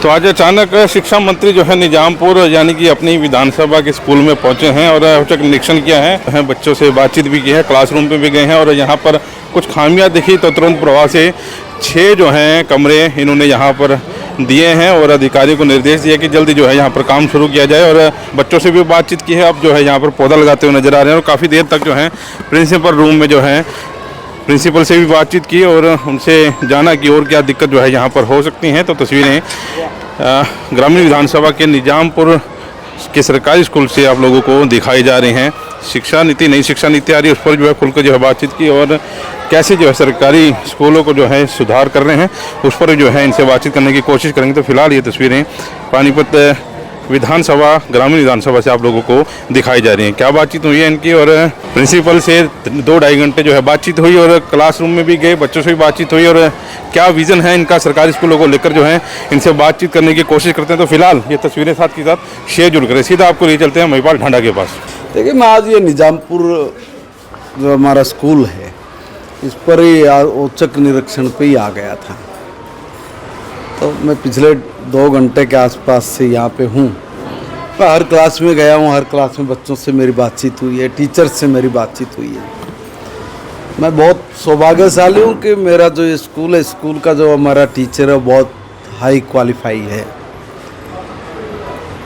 तो आज अचानक शिक्षा मंत्री जो है निजामपुर यानी कि अपनी विधानसभा के स्कूल में पहुंचे हैं और औचक निरीक्षण किया है, बच्चों से बातचीत भी की है, क्लासरूम पे भी गए हैं और यहां पर कुछ खामियां दिखी तो तुरंत प्रभाव से 6 जो हैं कमरे इन्होंने यहां पर दिए हैं और अधिकारियों को निर्देश दिया कि जल्दी जो है यहाँ पर काम शुरू किया जाए। और बच्चों से भी बातचीत की है, अब जो है यहाँ पर पौधा लगाते हुए नजर आ रहे हैं और काफ़ी देर तक जो है प्रिंसिपल रूम में जो है प्रिंसिपल से भी बातचीत की और उनसे जाना कि और क्या दिक्कत जो है यहाँ पर हो सकती हैं। तो तस्वीरें ग्रामीण विधानसभा के निजामपुर के सरकारी स्कूल से आप लोगों को दिखाई जा रही हैं। शिक्षा नीति, नई शिक्षा नीति आ रही है, उस पर जो है खुलकर जो है बातचीत की और कैसे जो है सरकारी स्कूलों को जो है सुधार कर रहे हैं उस पर जो है इनसे बातचीत करने की कोशिश करेंगे। तो फिलहाल ये तस्वीरें पानीपत विधानसभा, ग्रामीण विधानसभा से आप लोगों को दिखाई जा रही हैं। क्या बातचीत हुई है इनकी और प्रिंसिपल से 2-2.5 घंटे जो है बातचीत हुई और क्लासरूम में भी गए, बच्चों से भी बातचीत हुई और क्या विज़न है इनका सरकारी स्कूलों को लेकर जो है इनसे बातचीत करने की कोशिश करते हैं। तो फिलहाल ये तस्वीरें साथ के साथ शेयर जुड़ कर सीधा आपको ले चलते हैं महिपाल ढांडा के पास। देखिए, मैं आज ये निजामपुर जो हमारा स्कूल है इस पर ही औचक निरीक्षण पे ही आ गया था। तो मैं पिछले 2 घंटे के आसपास से यहाँ पे हूँ। मैं हर क्लास में गया हूँ, हर क्लास में बच्चों से मेरी बातचीत हुई है, टीचर्स से मेरी बातचीत हुई है। मैं बहुत सौभाग्यशाली हूँ कि मेरा जो ये स्कूल है, स्कूल का जो हमारा टीचर है बहुत हाई क्वालिफाई है।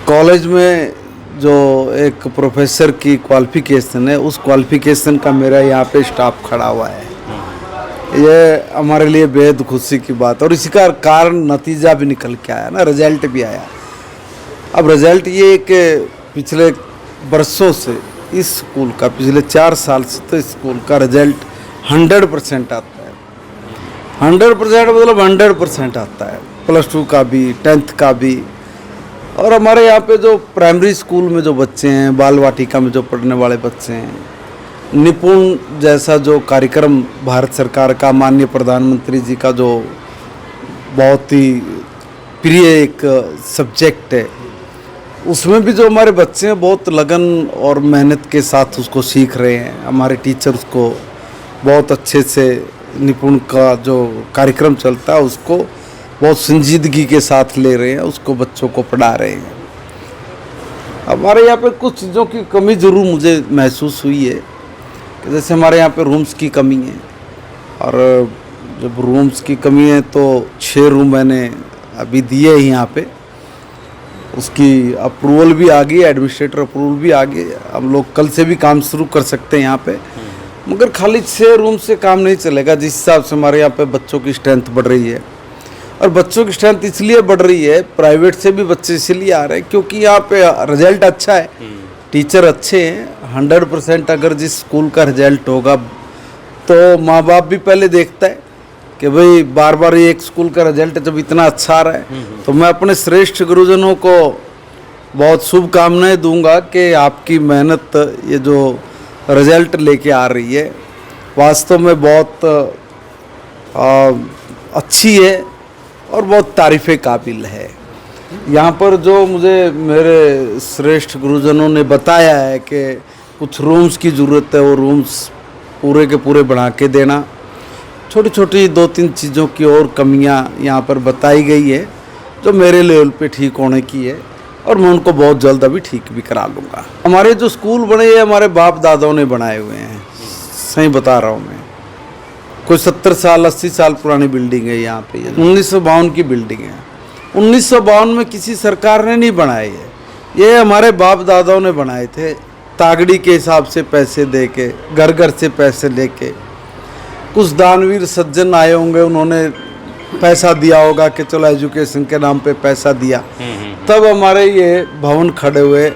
कॉलेज में जो एक प्रोफेसर की क्वालिफिकेशन है, उस क्वालिफिकेशन का मेरा यहाँ पे स्टाफ खड़ा हुआ है। ये हमारे लिए बेहद खुशी की बात है और इसी का कारण नतीजा भी निकल के आया ना, रिजल्ट भी आया। अब रिजल्ट ये कि पिछले बरसों से इस स्कूल का, पिछले 4 साल से तो इस स्कूल का रिजल्ट 100% आता है। 100% मतलब 100% आता है, +2 का भी, 10th का भी। और हमारे यहाँ पे जो प्राइमरी स्कूल में जो बच्चे हैं, बाल वाटिका में जो पढ़ने वाले बच्चे हैं, निपुण जैसा जो कार्यक्रम भारत सरकार का, माननीय प्रधानमंत्री जी का जो बहुत ही प्रिय एक सब्जेक्ट है, उसमें भी जो हमारे बच्चे हैं बहुत लगन और मेहनत के साथ उसको सीख रहे हैं। हमारे टीचर उसको बहुत अच्छे से, निपुण का जो कार्यक्रम चलता है उसको बहुत संजीदगी के साथ ले रहे हैं, उसको बच्चों को पढ़ा रहे हैं। हमारे यहाँ पे कुछ चीज़ों की कमी ज़रूर मुझे महसूस हुई है, जैसे हमारे यहाँ पे रूम्स की कमी है। और जब रूम्स की कमी है तो 6 रूम मैंने अभी दिए हैं यहाँ पे, उसकी अप्रूवल भी आ गई, एडमिनिस्ट्रेटर अप्रूवल भी आ गई। हम लोग कल से भी काम शुरू कर सकते हैं यहाँ पे, मगर खाली 6 रूम से काम नहीं चलेगा। जिस हिसाब से हमारे यहाँ पे बच्चों की स्ट्रेंथ बढ़ रही है, और बच्चों की स्ट्रेंथ इसलिए बढ़ रही है, प्राइवेट से भी बच्चे इसलिए आ रहे हैं क्योंकि यहाँ पे रिजल्ट अच्छा है, टीचर अच्छे हैं। 100% अगर जिस स्कूल का रिजल्ट होगा तो माँ बाप भी पहले देखता है कि भाई बार बार ये एक स्कूल का रिजल्ट जब इतना अच्छा आ रहा है, तो मैं अपने श्रेष्ठ गुरुजनों को बहुत शुभकामनाएं दूंगा कि आपकी मेहनत ये जो रिजल्ट लेके आ रही है वास्तव में बहुत अच्छी है और बहुत तारीफ़े काबिल है। यहाँ पर जो मुझे मेरे श्रेष्ठ गुरुजनों ने बताया है कि कुछ रूम्स की ज़रूरत है, वो रूम्स पूरे के पूरे बना के देना। छोटी छोटी 2-3 चीज़ों की और कमियाँ यहाँ पर बताई गई है जो मेरे लेवल पे ठीक होने की है और मैं उनको बहुत जल्द अभी ठीक भी करा लूँगा। हमारे जो स्कूल बने हैं हमारे बाप दादाओं ने बनाए हुए हैं, सही बता रहा हूँ मैं। कोई 70 साल 80 साल पुरानी बिल्डिंग है यहाँ पे, 1952 की बिल्डिंग है। 1952 में किसी सरकार ने नहीं बनाई है, ये हमारे बाप दादाओं ने बनाए थे, तागड़ी के हिसाब से पैसे दे के, घर घर से पैसे लेके। कुछ दानवीर सज्जन आए होंगे, उन्होंने पैसा दिया होगा कि चलो एजुकेशन के नाम पे पैसा दिया, तब हमारे ये भवन खड़े हुए,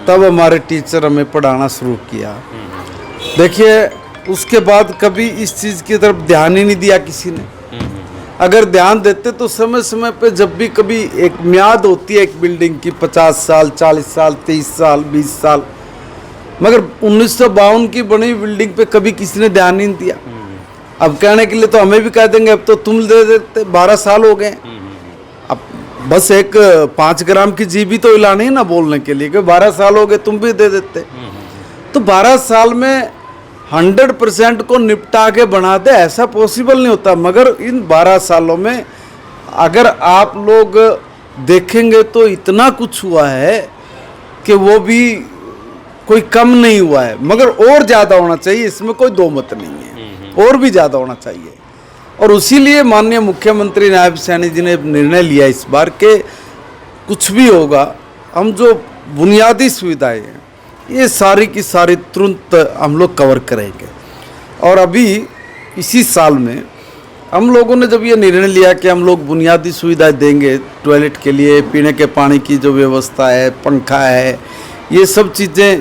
तब हमारे टीचर हमें पढ़ाना शुरू किया। देखिए, उसके बाद कभी इस चीज़ की तरफ ध्यान ही नहीं दिया किसी ने। अगर ध्यान देते तो समय समय पे जब भी कभी एक म्याद होती है एक बिल्डिंग की 50 साल, 40 साल, 23 साल, 20 साल, मगर 1952 की बनी बिल्डिंग पे कभी किसी ने ध्यान नहीं दिया। अब कहने के लिए तो हमें भी कह देंगे अब तो तुम दे देते, 12 साल हो गए। अब बस एक 5 ग्राम की जीबी तो हिलानी है ना बोलने के लिए कि 12 साल हो गए, तुम भी दे देते। तो 12 साल में 100% को निपटा के बना दे, ऐसा पॉसिबल नहीं होता। मगर इन 12 सालों में अगर आप लोग देखेंगे तो इतना कुछ हुआ है कि वो भी कोई कम नहीं हुआ है, मगर और ज़्यादा होना चाहिए, इसमें कोई दो मत नहीं है, और भी ज़्यादा होना चाहिए। और उसीलिए माननीय मुख्यमंत्री नायब सैनी जी ने निर्णय लिया इस बार के कुछ भी होगा, हम जो बुनियादी सुविधाएं हैं ये सारी की सारी तुरंत हम लोग कवर करेंगे। और अभी इसी साल में हम लोगों ने जब ये निर्णय लिया कि हम लोग बुनियादी सुविधाएं देंगे, टॉयलेट के लिए, पीने के पानी की जो व्यवस्था है, पंखा है, ये सब चीज़ें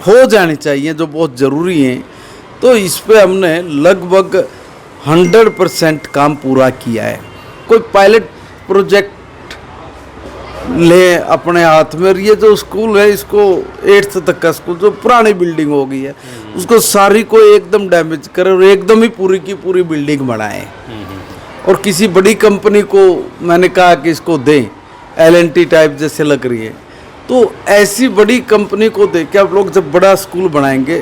हो जानी चाहिए जो बहुत ज़रूरी हैं, तो इस पे हमने लगभग 100% काम पूरा किया है। कोई पायलट प्रोजेक्ट ले अपने हाथ में, ये जो स्कूल है इसको 8th तक का स्कूल जो पुरानी बिल्डिंग हो गई है उसको सारी को एकदम डैमेज करे और एकदम ही पूरी की पूरी बिल्डिंग बनाए। और किसी बड़ी कंपनी को मैंने कहा कि इसको दें, L&T टाइप जैसे लग रही है, तो ऐसी बड़ी कंपनी को दे के आप लोग जब बड़ा स्कूल बनाएंगे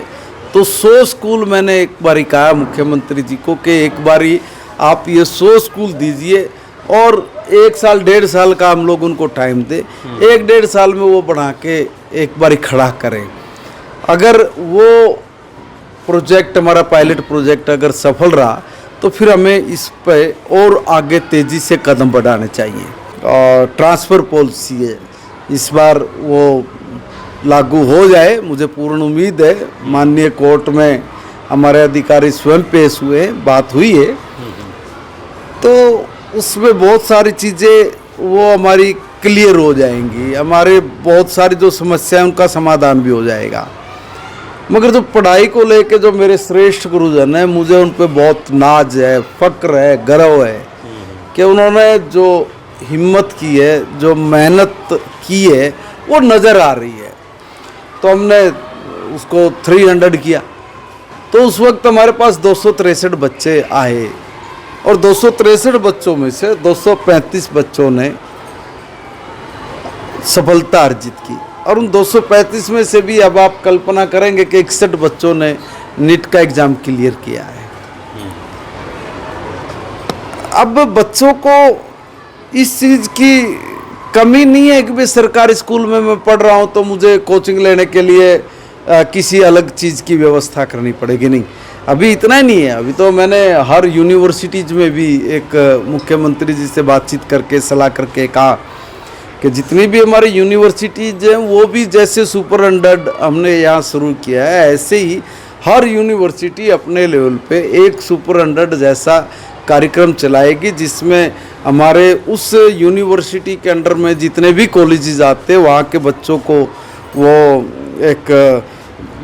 तो 100 स्कूल, मैंने एक बारी कहा मुख्यमंत्री जी को कि एक बारी आप ये 100 स्कूल दीजिए और 1 साल 1.5 साल का हम लोग उनको टाइम दे, 1-1.5 साल में वो बना के एक बारी खड़ा करें। अगर वो प्रोजेक्ट, हमारा पायलट प्रोजेक्ट अगर सफल रहा तो फिर हमें इस पे और आगे तेज़ी से कदम बढ़ाने चाहिए। और ट्रांसफ़र पॉलिसी है, इस बार वो लागू हो जाए, मुझे पूर्ण उम्मीद है। माननीय कोर्ट में हमारे अधिकारी स्वयं पेश हुए, बात हुई है, तो उसमें बहुत सारी चीज़ें वो हमारी क्लियर हो जाएंगी, हमारे बहुत सारी जो समस्याएं उनका समाधान भी हो जाएगा। मगर जो पढ़ाई को लेके जो मेरे श्रेष्ठ गुरुजन हैं, मुझे उन पे बहुत नाज है, फ़क्र है, गर्व है कि उन्होंने जो हिम्मत की है, जो मेहनत की है, वो नज़र आ रही है। तो हमने उसको 300 किया, तो उस वक्त हमारे पास 263 बच्चे आए और 263 बच्चों में से 235 बच्चों ने सफलता अर्जित की। और उन 235 में से भी अब आप कल्पना करेंगे कि 61 बच्चों ने नीट का एग्ज़ाम क्लियर किया है। अब बच्चों को इस चीज़ की कमी नहीं है कि भाई सरकारी स्कूल में मैं पढ़ रहा हूँ तो मुझे कोचिंग लेने के लिए किसी अलग चीज़ की व्यवस्था करनी पड़ेगी, नहीं। अभी इतना ही नहीं है, अभी तो मैंने हर यूनिवर्सिटीज़ में भी एक मुख्यमंत्री जी से बातचीत करके सलाह करके कहा कि जितनी भी हमारी यूनिवर्सिटीज़ हैं वो भी जैसे सुपर-100 हमने यहाँ शुरू किया है, ऐसे ही हर यूनिवर्सिटी अपने लेवल पे एक सुपर-100 जैसा कार्यक्रम चलाएगी, जिसमें हमारे उस यूनिवर्सिटी के अंडर में जितने भी कॉलेजेस आते हैं वहाँ के बच्चों को वो एक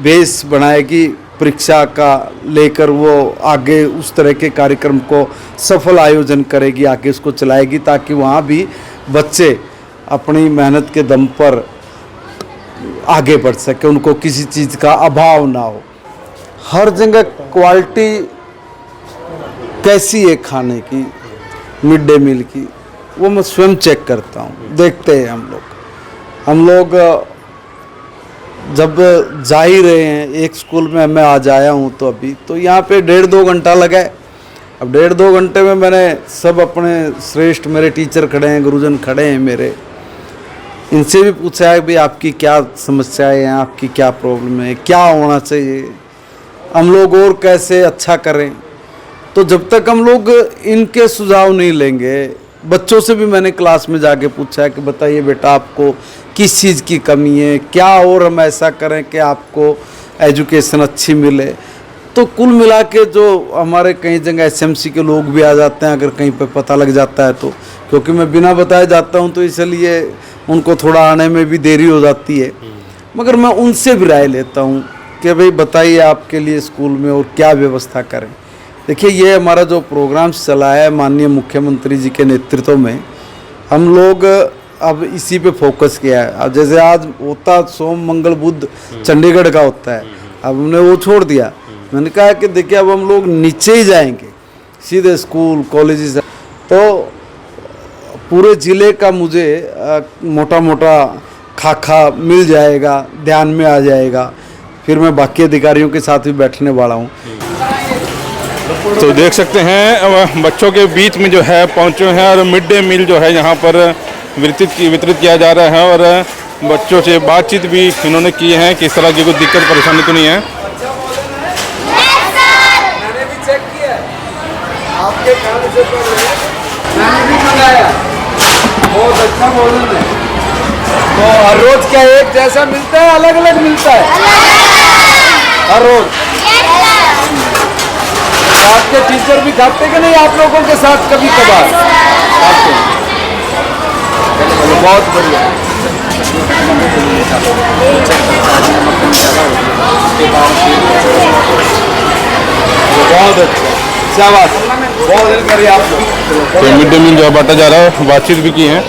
बेस बनाएगी, परीक्षा का लेकर वो आगे उस तरह के कार्यक्रम को सफल आयोजन करेगी, आगे उसको चलाएगी, ताकि वहाँ भी बच्चे अपनी मेहनत के दम पर आगे बढ़ सके, उनको किसी चीज़ का अभाव ना हो। हर जगह क्वालिटी कैसी है खाने की, मिड डे मील की, वो मैं स्वयं चेक करता हूँ, देखते हैं हम लोग जब जा ही रहे हैं। एक स्कूल में मैं आज आया हूँ तो अभी तो यहाँ पे 1.5-2 घंटा लगा है। अब 1.5-2 घंटे में मैंने सब अपने श्रेष्ठ मेरे टीचर खड़े हैं, गुरुजन खड़े हैं मेरे, इनसे भी पूछा है भाई आपकी क्या समस्याएं हैं, आपकी क्या प्रॉब्लम है, क्या होना चाहिए, हम लोग और कैसे अच्छा करें। तो जब तक हम लोग इनके सुझाव नहीं लेंगे, बच्चों से भी मैंने क्लास में जाके पूछा है कि बताइए बेटा आपको किस चीज़ की कमी है, क्या और हम ऐसा करें कि आपको एजुकेशन अच्छी मिले। तो कुल मिला के जो हमारे कई जगह SMC के लोग भी आ जाते हैं, अगर कहीं पे पता लग जाता है तो, क्योंकि मैं बिना बताए जाता हूँ तो इसलिए उनको थोड़ा आने में भी देरी हो जाती है, मगर मैं उनसे भी राय लेता हूँ कि भाई बताइए आपके लिए स्कूल में और क्या व्यवस्था करें। देखिए ये हमारा जो प्रोग्राम चला है माननीय मुख्यमंत्री जी के नेतृत्व में, हम लोग अब इसी पे फोकस किया है। अब जैसे आज होता सोम मंगल बुध चंडीगढ़ का होता है, अब हमने वो छोड़ दिया। मैंने कहा कि देखिए अब हम लोग नीचे ही जाएंगे, सीधे स्कूल कॉलेजेस, तो पूरे ज़िले का मुझे मोटा मोटा खाका मिल जाएगा, ध्यान में आ जाएगा, फिर मैं बाकी अधिकारियों के साथ भी बैठने वाला हूँ। तो देख सकते हैं बच्चों के बीच में जो है पहुँचे हैं और मिड डे मील जो है यहाँ पर वितरित किया जा रहा है और बच्चों से बातचीत भी इन्होंने की है कि इस तरह की कोई दिक्कत परेशानी तो नहीं है। मैंने भी चेक किया, आपके खाने से पहले मैंने भी मंगाया, बहुत अच्छा भोजन है। तो हर रोज क्या एक जैसा मिलता है, अलग अलग मिलता है हर रोज? आपके टीचर भी खाते कि नहीं आप लोगों के साथ कभी कभार खाते हैं? चलो बहुत बढ़िया। बहुत अच्छा, शाबाश, बहुत हेल्प करिए आप लोग। तो मिड डे मील जो बांटा जा रहा है, बातचीत भी की है।